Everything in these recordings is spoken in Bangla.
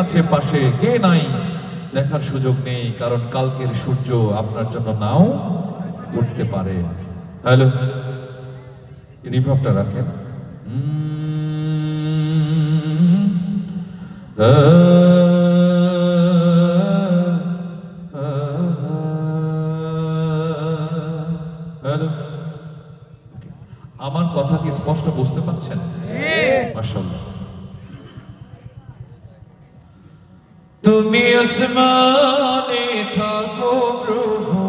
আছে পাশে, কে নাই দেখার সুযোগ নেই, কারণ কালকের সূর্য আপনার জন্য নাও উঠতে পারে। হ্যালো, রিভাবটা রাখেন। হ্যালো, আমার কথা কি স্পষ্ট বুঝতে পারছেন? মাশাআল্লাহ। তুমি আসমানে থাকো প্রভু,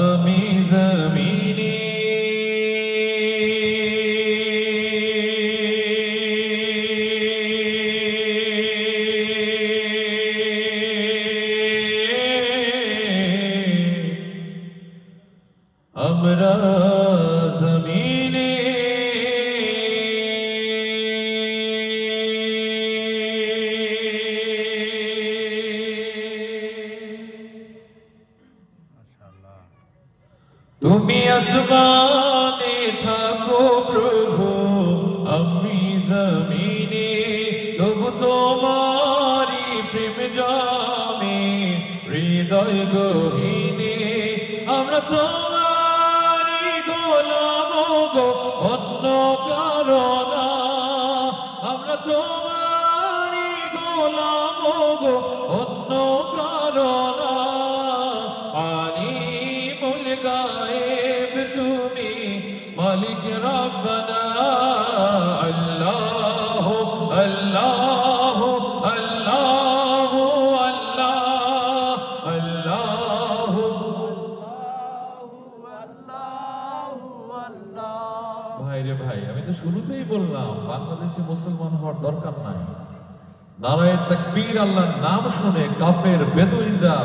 আমি জমিনে। আমরা জমিনে তুমি আসমানে থাকো প্রভু, আমি জমিনে। তবু তোমারি প্রেম জামে হৃদয় গহীনে। আমরা তোমারি গোলাম গো, অন্য কারো না। আমরা তোমারি গোলাম গো, অন্য কারো না। আলিমুল গায়েব তুমি, মালিক রব্বানা। আল্লাহ আল্লাহ আল্লাহ আল্লাহ আল্লাহ। ভাই রে ভাই, আমি তো শুরুতেই বললাম বাংলাদেশে মুসলমান হওয়ার দরকার নাই। নারায়ে তাকবীর, আল্লাহর নাম শুনে কাফের বেদুইনরা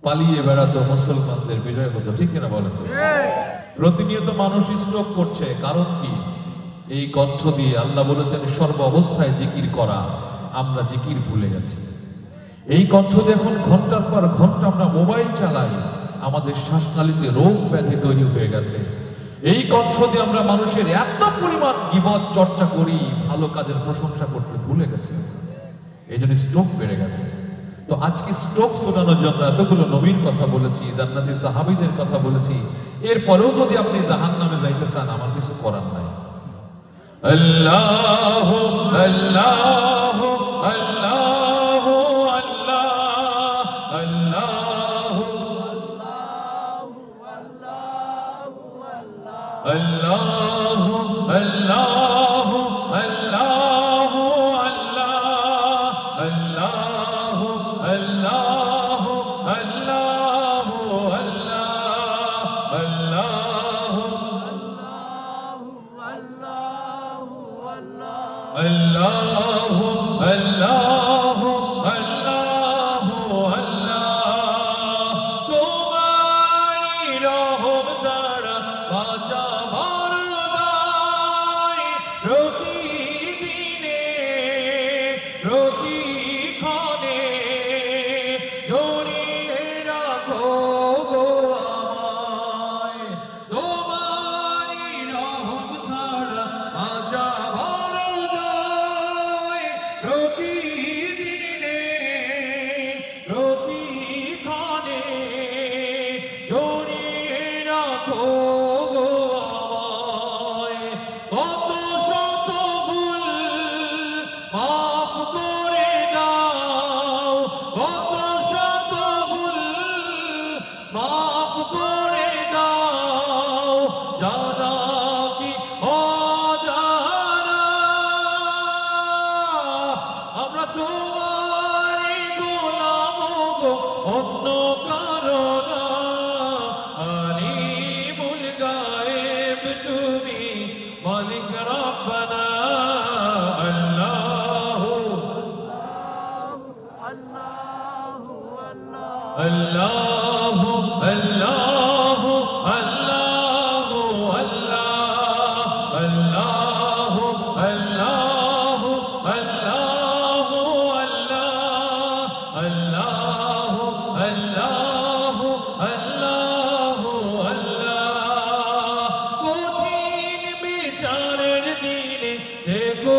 পালিয়ে বেড়াতো, মুসলমানদের বিজয় হতো। ঠিক কিনা বলেন তো? প্রতিনিয়ত মানুষ স্ট্রোক করছে, কারণ কি? এই কণ্ঠ দিয়ে আল্লাহ বলেছেন সর্ব অবস্থায় জিকির করা। আমরা জিকির ভুলে গেছি। এই কণ্ঠ দিয়ে এখন ঘন্টার পর ঘন্টা আমরা মোবাইল চালাই, আমাদের শ্বাসনালীতে রোগ ব্যাধি তৈরি হয়ে গেছে। এই কণ্ঠ দিয়ে আমরা মানুষের এত পরিমাণ গীবত চর্চা করি, ভালো কাজের প্রশংসা করতে ভুলে গেছে। এই জন্য স্ট্রোক বেড়ে গেছে। তো আজকে স্ট্রোক ছোটানোর জন্য এতগুলো নবীর কথা বলেছি, জান্নাতি সাহাবীদের কথা বলেছি। এরপরেও যদি আপনি জাহান্নামে যাইতে চান, আমার কিছু করার নাই। আল্লাহ আল্লাহ আল্লাহ আল্লাহ আল্লাহ আল্লাহ আল্লাহ আল্লাহ আল্লাহ আল্লাহ আল্লাহ আল্লাহ আল্লাহ আল্লাহ আল্লাহ আল্লাহ। তোমারি রহম ছাড়া বাঁচা বড় দায়। প্রতিদিনে প্রতিক্ষণে জড়িয়ে রাখো গো আমায়। তোমারি রহম ছাড়া বাঁচা বড় দায়। প্রতিদিনে প্রতিক্ষণে জড়িয়ে রাখো গো আমায়। কত শত ভুল মাফ করে দাও, কত শত ভুল মাফ করে দাও। জানা কি অজানা, আমরা তোমারই গোলাম গো, অন্য কারো না। আলিমুল গায়েব তুমি, মালিক রব্বানা। আল্লাহ আল্লাহ আল্লাহ আল্লাহ আল্লাহ আল্লাহ আল্লাহ আল্লাহ আল্লাহ আল্লাহ আল্লাহ আল্লাহ। কঠিন বিচারের দিনে দেখো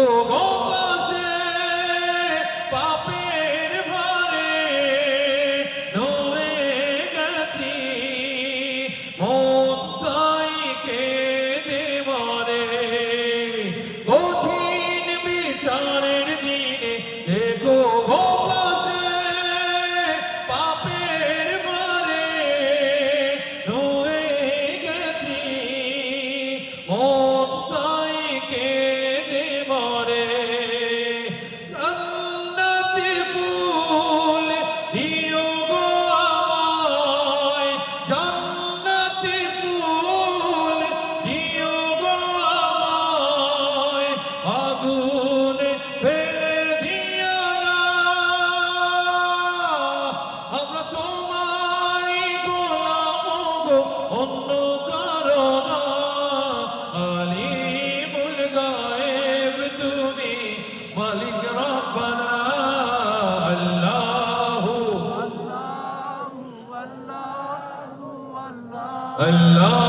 মালিক রব্বানা আল্লাহু আল্লাহ